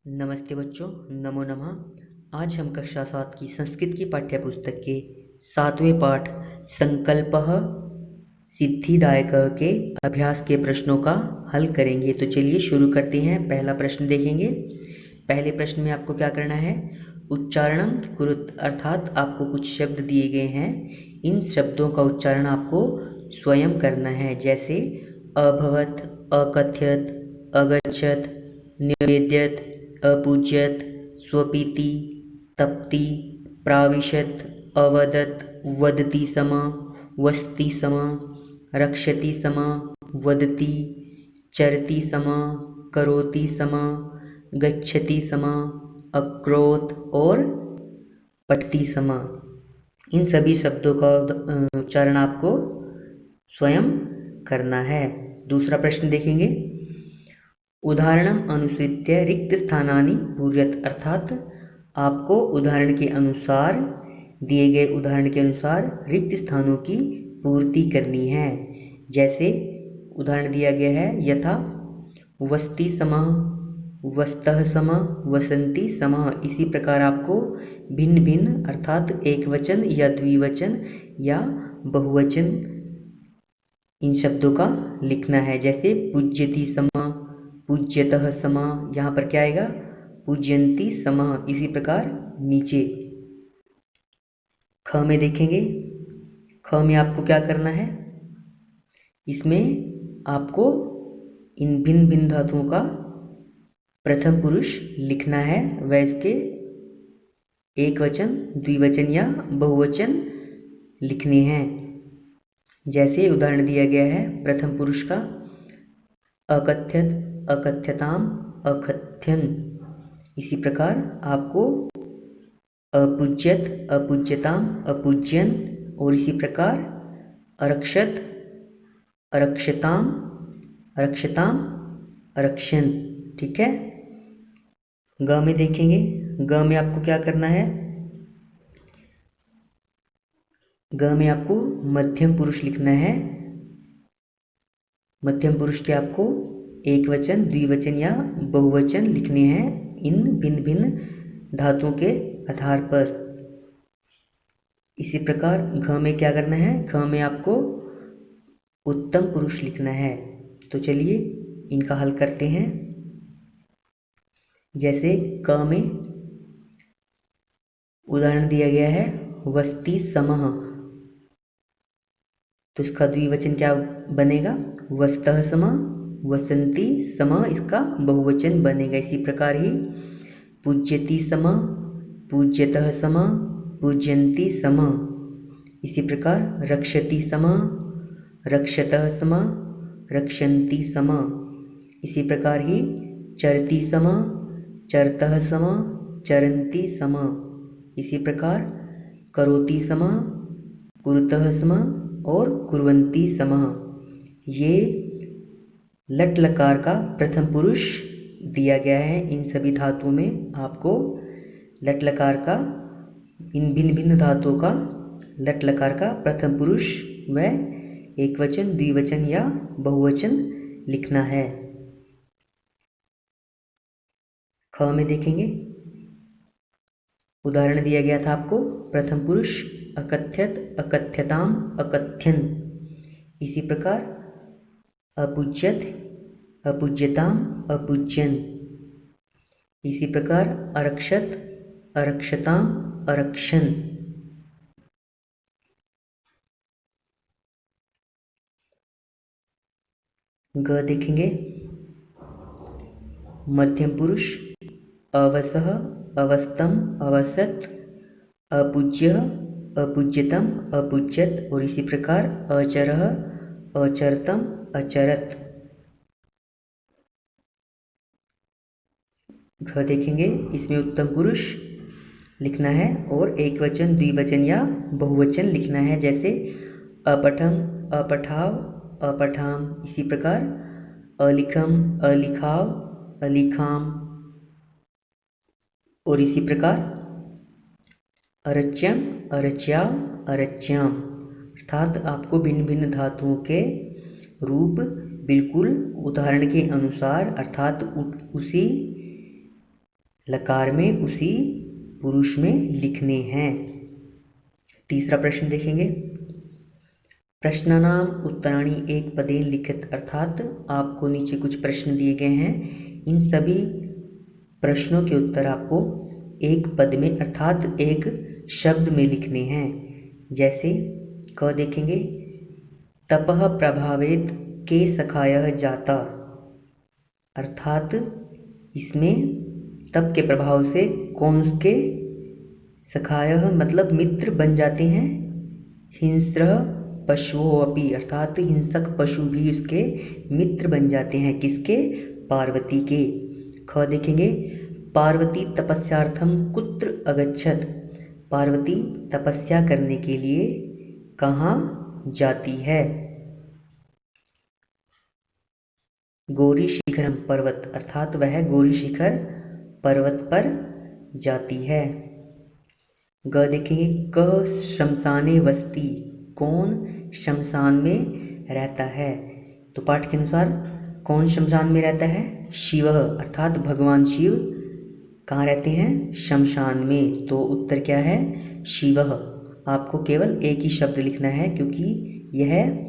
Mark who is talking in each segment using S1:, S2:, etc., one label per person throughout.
S1: नमस्ते बच्चों, नमो नमः। आज हम कक्षा 7 की संस्कृत की पाठ्य पुस्तक के 7वें पाठ संकल्पः सिद्धिदायकः के अभ्यास के प्रश्नों का हल करेंगे। तो चलिए शुरू करते हैं। पहला प्रश्न देखेंगे। पहले प्रश्न में आपको क्या करना है? उच्चारणम कुरुत, अर्थात आपको कुछ शब्द दिए गए हैं, इन शब्दों का उच्चारण आपको स्वयं करना है। जैसे अभवत, अकथयत, अगच्छत, निवेद्यत, अपूज्यत, स्वपीति, तप्ति, प्राविशत, अवदत, वदति सम, वस्ति सम, रक्षति सम, वदति, चरति सम, करोति सम, गच्छति सम, अक्रोत और पठति सम। इन सभी शब्दों का उच्चारण आपको स्वयं करना है। दूसरा प्रश्न देखेंगे। उदाहरणम अनुसृत्य रिक्त स्थानानि पूर्यत, अर्थात आपको उदाहरण के अनुसार, दिए गए उदाहरण के अनुसार रिक्त स्थानों की पूर्ति करनी है। जैसे उदाहरण दिया गया है, यथा वस्ति समः, वस्तः समः, वसंती समः। इसी प्रकार आपको भिन्न भिन्न अर्थात एक वचन या द्विवचन या बहुवचन इन शब्दों का लिखना है। जैसे पूज्यति समः, पूज्यतः समः, यहाँ पर क्या आएगा? पूज्यन्ति समः। इसी प्रकार नीचे ख में देखेंगे। ख में आपको क्या करना है? इसमें आपको इन भिन्न भिन्न धातुओं का प्रथम पुरुष लिखना है व इसके एक वचन, द्विवचन या बहुवचन लिखने हैं। जैसे उदाहरण दिया गया है प्रथम पुरुष का, अकथ्यत, अकथ्यताम, अकथ्यन। इसी प्रकार आपको अपूज्यत, अपूज्यताम, अपूज्यन और इसी प्रकार अरक्षत, अरक्षताम, अरक्षताम, अरक्षन। ठीक है। ग में देखेंगे। ग में आपको क्या करना है? ग में आपको मध्यम पुरुष लिखना है। मध्यम पुरुष के आपको एक वचन, द्विवचन या बहुवचन लिखने हैं इन भिन्न भिन्न धातुओं के आधार पर। इसी प्रकार घ में क्या करना है? घ में आपको उत्तम पुरुष लिखना है। तो चलिए इनका हल करते हैं। जैसे क में उदाहरण दिया गया है वस्ति समः, तो इसका द्विवचन क्या बनेगा? वस्तः समः, वसंती समः इसका बहुवचन बनेगा। इसी प्रकार ही पूज्यति समः, पूज्यतः समः, पूज्यन्ति समः। इसी प्रकार रक्षति समः, रक्षतः समः, रक्षन्ति समः। इसी प्रकार ही चरति समः, चरतः समः, चरन्ति समः। इसी प्रकार करोति समः, कुरुतः समः और कुर्वन्ति समः। ये लट लकार का प्रथम पुरुष दिया गया है। इन सभी धातुओं में आपको लट लकार का, इन भिन्न भिन्न धातुओं का लट लकार का प्रथम पुरुष व एक वचन, द्विवचन या बहुवचन लिखना है। ख में देखेंगे। उदाहरण दिया गया था आपको प्रथम पुरुष अकथ्यत, अकथ्यताम, अकथ्यन। इसी प्रकार अपूज्यत, अपूज्यताम, अपूज्यन। इसी प्रकार अरक्षत, अरक्षताम, अरक्षन। ग देखेंगे। मध्यम पुरुष अवसः, अवस्तम, अवसत, अपूज्य, अपूज्यतम, अपूज्यत और इसी प्रकार अचरः, अचरतम, अचरत। घ देखेंगे। इसमें उत्तम पुरुष लिखना है और एक वचन, द्विवचन या बहुवचन लिखना है। जैसे अपठम, अपठाव, अपठाम। इसी प्रकार अलिखम, अलिखाव, अलिखाम और इसी प्रकार अरच्यम, अरच्याम, अरच्याम। अर्थात आपको भिन्न भिन्न धातुओं के रूप बिल्कुल उदाहरण के अनुसार अर्थात उसी लकार में उसी पुरुष में लिखने हैं। तीसरा प्रश्न देखेंगे। प्रश्नानाम उत्तराणि एक पदे लिखित, अर्थात आपको नीचे कुछ प्रश्न दिए गए हैं, इन सभी प्रश्नों के उत्तर आपको एक पद में अर्थात एक शब्द में लिखने हैं। जैसे क देखेंगे, तपः प्रभावेत के सखायः जाता, अर्थात इसमें तप के प्रभाव से कौन के सखायः मतलब मित्र बन जाते हैं। हिंस्रः पशुओं अपि, अर्थात हिंसक पशु भी उसके मित्र बन जाते हैं, किसके, पार्वती के। ख देखेंगे, पार्वती तपस्यार्थम कुत्र अगच्छत, पार्वती तपस्या करने के लिए कहाँ जाती है। गौरी शिखरम पर्वत, अर्थात वह गौरी शिखर पर्वत पर जाती है। ग देखेंगे, क शमशाने वस्ति, कौन शमशान में रहता है। तो पाठ के अनुसार कौन शमशान में रहता है, शिव, अर्थात भगवान शिव कहाँ रहते हैं, शमशान में। तो उत्तर क्या है, शिव। आपको केवल एक ही शब्द लिखना है, क्योंकि यह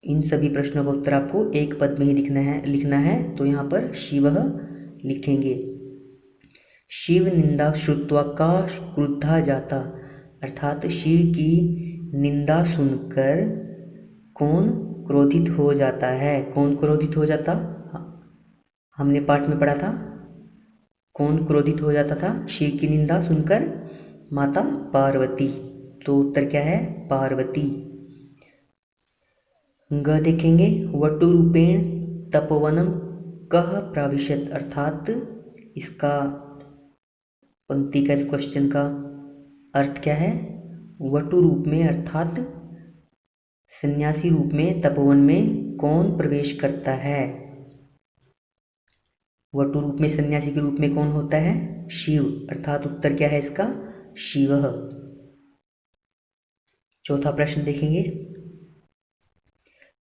S1: इन सभी प्रश्नों का उत्तर आपको एक पद में ही लिखना है। तो यहाँ पर शिव लिखेंगे। शिव निंदा श्रुत्वा का क्रुद्धा जाता, अर्थात शिव की निंदा सुनकर कौन क्रोधित हो जाता है। कौन क्रोधित हो जाता, हमने पाठ में पढ़ा था, कौन क्रोधित हो जाता था शिव की निंदा सुनकर, माता पार्वती। तो उत्तर क्या है, पार्वती। ग देखेंगे, वटुरूपेण तपोवनम कह प्राविशत, अर्थात इसका पंक्ति का, इस क्वेश्चन का अर्थ क्या है। वटु रूप में अर्थात सन्यासी रूप में तपोवन में कौन प्रवेश करता है। वटु रूप में सन्यासी के रूप में कौन होता है, शिव, अर्थात उत्तर क्या है इसका, शिव। चौथा प्रश्न देखेंगे,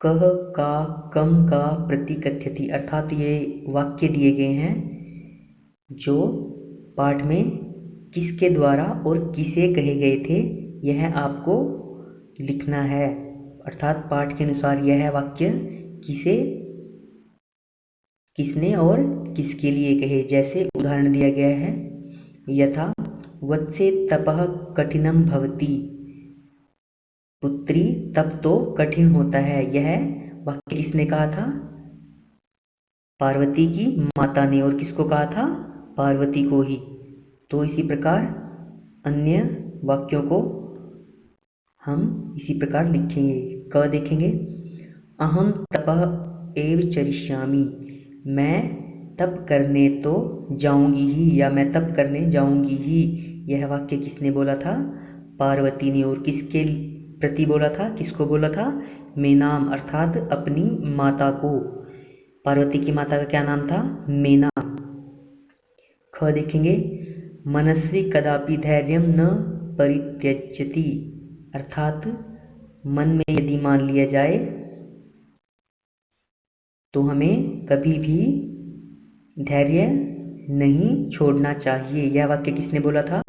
S1: कह का कम का प्रतिकथ्यति, अर्थात ये वाक्य दिए गए हैं जो पाठ में किसके द्वारा और किसे कहे गए थे, यह आपको लिखना है। अर्थात पाठ के अनुसार यह वाक्य किसे, किसने और किसके लिए कहे। जैसे उदाहरण दिया गया है, यथा वत्से तपः कठिनम भवति, पुत्री तप तो कठिन होता है। यह वाक्य किसने कहा था, पार्वती की माता ने, और किसको कहा था, पार्वती को ही। तो इसी प्रकार अन्य वाक्यों को हम इसी प्रकार लिखेंगे। क देखेंगे, अहम तपः एव चरिष्यामि, मैं तप करने तो जाऊंगी ही, या मैं तप करने जाऊंगी ही। यह वाक्य किसने बोला था, पार्वती ने, और किसके प्रति बोला था, किसको बोला था, मेनाम, अर्थात अपनी माता को। पार्वती की माता का क्या नाम था, मेना। ख देखेंगे, मनस्वी कदापि धैर्यम न परित्यज्यति, अर्थात मन में यदि मान लिया जाए तो हमें कभी भी धैर्य नहीं छोड़ना चाहिए। यह वाक्य किसने बोला था,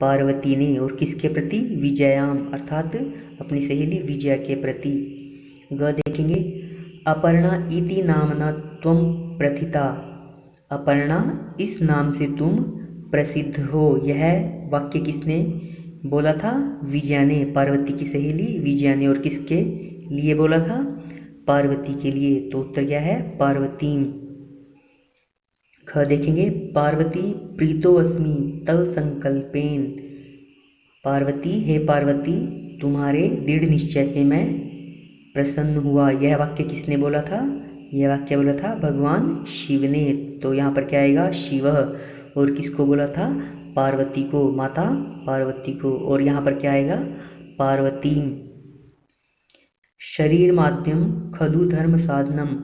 S1: पार्वती ने, और किसके प्रति, विजयाम, अर्थात अपनी सहेली विजया के प्रति। ग देखेंगे, अपर्णा इति नामना त्वं प्रथिता, अपर्णा इस नाम से तुम प्रसिद्ध हो। यह वाक्य किसने बोला था, विजया ने, पार्वती की सहेली विजया ने, और किसके लिए बोला था, पार्वती के लिए। तो उत्तर क्या है, पार्वतीम। ख देखेंगे, पार्वती प्रीतो अस्मि तव संकल्पेन, पार्वती, हे पार्वती तुम्हारे दृढ़ निश्चय से मैं प्रसन्न हुआ। यह वाक्य किसने बोला था, यह वाक्य बोला था भगवान शिव ने। तो यहाँ पर क्या आएगा, शिव, और किसको बोला था, पार्वती को, माता पार्वती को, और यहाँ पर क्या आएगा, पार्वतीम। शरीर माध्यम खलु धर्म साधनम,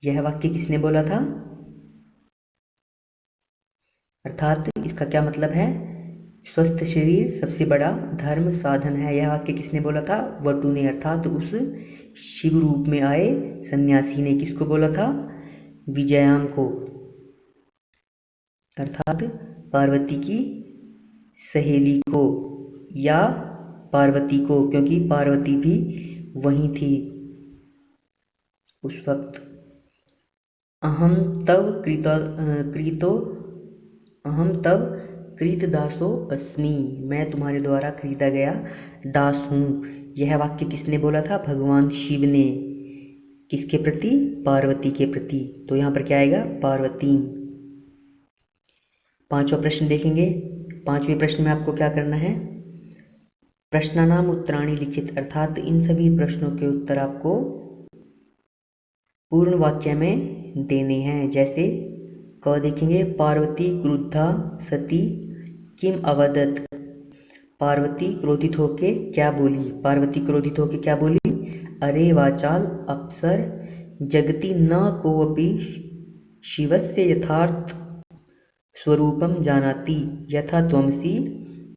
S1: यह वाक्य किसने बोला था, अर्थात इसका क्या मतलब है, स्वस्थ शरीर सबसे बड़ा धर्म साधन है। यह वाक्य किसने बोला था, वटु ने, अर्थात उस शिव रूप में आए सन्यासी ने। किसको बोला था, विजयाम को, अर्थात पार्वती की सहेली को या पार्वती को, क्योंकि पार्वती भी वहीं थी उस वक्त। अहम तव कृतदासो अस्मि, मैं तुम्हारे द्वारा खरीदा गया दास हूँ। यह वाक्य किसने बोला था? भगवान शिव ने। किसके प्रति? पार्वती के प्रति। तो यहाँ पर क्या आएगा? पार्वती। पांचवा प्रश्न देखेंगे। पांचवें प्रश्न में आपको क्या करना है? प्रश्नानाम उत्तराणि लिखित, अर्थात इन सभी प्रश्नों के उत्तर आपको पूर्ण वाक्य में देने हैं। जैसे क देखेंगे, पार्वती क्रुद्धा सती किम अवदत्, पार्वती क्रोधित होके क्या बोली? पार्वती क्रोधित होके क्या बोली? अरे वाचाल अप्सर जगति न कोऽपि शिवस्य यथार्थ स्वरूपम जानाति यथा त्वमसि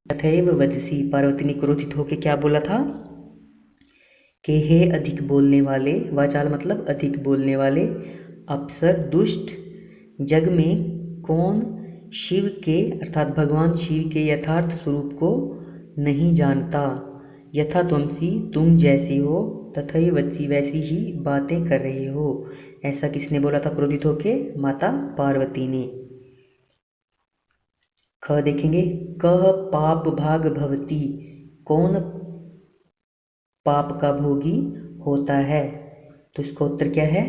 S1: तथैव वदसि। पार्वती ने क्रोधित होकर क्या बोला था? कि हे अधिक बोलने वाले, वाचाल मतलब अधिक बोलने वाले, अप्सर दुष्ट, जग में कौन शिव के अर्थात भगवान शिव के यथार्थ स्वरूप को नहीं जानता। यथा त्वमसि तुम जैसी हो, तथैव वदसि वैसी ही बातें कर रहे हो। ऐसा किसने बोला था क्रोधित होके? माता पार्वती ने। ख देखेंगे, कह पाप भाग भवती, कौन पाप का भोगी होता है? तो इसका उत्तर क्या है?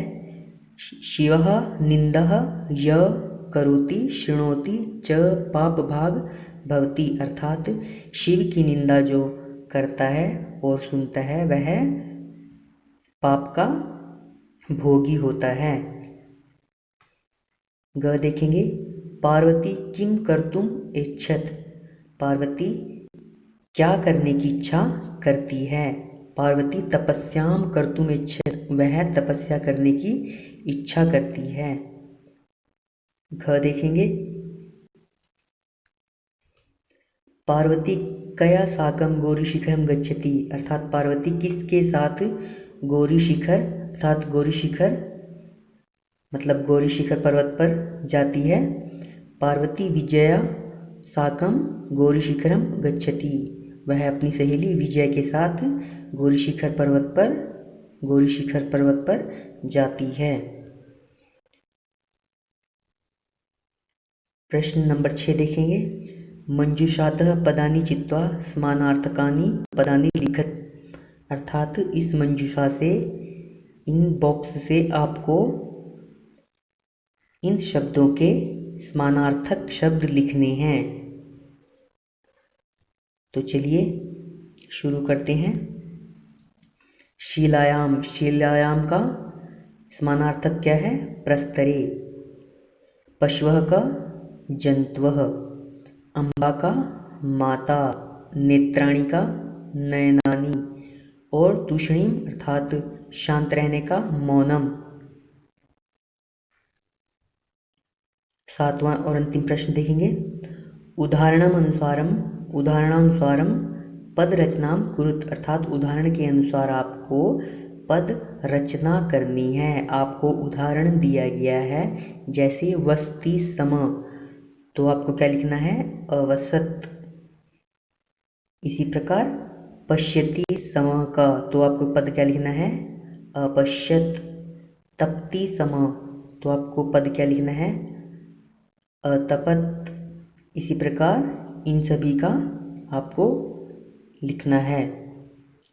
S1: शिवः निंदः य करोति शृणोति च पाप भाग भवति, अर्थात शिव की निंदा जो करता है और सुनता है वह पाप का भोगी होता है। ग देखेंगे, पार्वती किम कर्तुम इच्छत, पार्वती क्या करने की इच्छा करती है? पार्वती तपस्याम कर्तुम इच्छत, वह तपस्या करने की इच्छा करती है। घ देखेंगे, पार्वती कया साकम गौरी शिखरम गच्छति, अर्थात पार्वती किसके साथ गौरी शिखर अर्थात गौरी शिखर मतलब गौरी शिखर पर्वत पर जाती है? पार्वती विजया साकम गौरी शिखरम गच्छति, वह अपनी सहेली विजय के साथ गौरी शिखर पर्वत पर जाती है। प्रश्न नंबर 6 देखेंगे, मंजूषातः पदानि चित्वा समानार्थकानि पदानि लिखत, अर्थात इस मंजूषा से इन बॉक्स से आपको इन शब्दों के समानार्थक शब्द लिखने हैं। तो चलिए शुरू करते हैं। शीलायाम, शीलायाम का समानार्थक क्या है? प्रस्तरे। पशवः का जंत्वः, अम्बा का माता, नेत्राणि का नयनानि और तूष्णीम अर्थात शांत रहने का मौनम। सातवां और अंतिम प्रश्न देखेंगे, उदाहरणानुसारम पद रचनाम कुरुत, अर्थात उदाहरण के अनुसार आपको पद रचना करनी है। आपको उदाहरण दिया गया है, जैसे वस्ति सम, तो आपको क्या लिखना है? अवसत। इसी प्रकार पश्यति समः का, तो आपको पद क्या लिखना है? अपश्यत। तपति समः, तो आपको पद क्या लिखना है? अतपत। इसी प्रकार इन सभी का आपको लिखना है।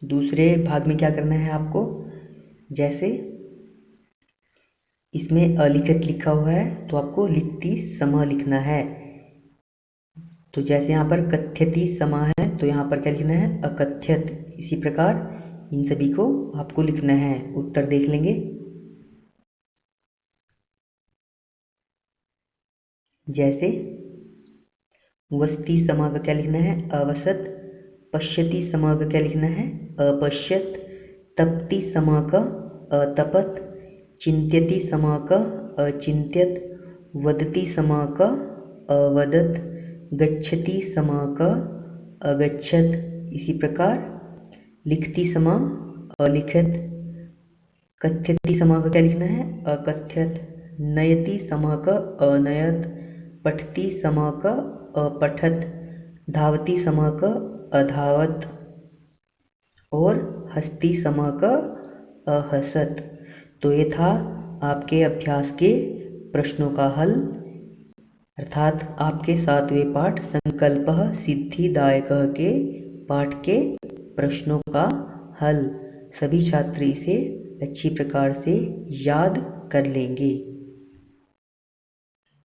S1: दूसरे भाग में क्या करना है आपको? जैसे इसमें अलिखित लिखा हुआ है तो आपको लिखति समः लिखना है। तो जैसे यहाँ पर कथ्यति समः है तो यहाँ पर क्या लिखना है? अकथ्यत। इसी प्रकार इन सभी को आपको लिखना है। उत्तर देख लेंगे। जैसे वस्ति समः का क्या लिखना है? अवसत। पश्यति समः का क्या लिखना है? अपश्यत। तपति समः का अतपत। चिंत्यति समः का अचिंत्यत। वदति समः का अवदत। गच्छति समः का अगच्छत। इसी प्रकार लिखति समः अलिखत। कथ्यति समः का क्या लिखना है? अकथ्यत। नयति समः क अनयत, पठति समः क अपठत, धावति समः क अधावत और हस्ति समः क अहसत। तो ये था आपके अभ्यास के प्रश्नों का हल, अर्थात आपके 7वें पाठ संकल्पः सिद्धिदायकः के पाठ के प्रश्नों का हल। सभी छात्र इसे अच्छी प्रकार से याद कर लेंगे।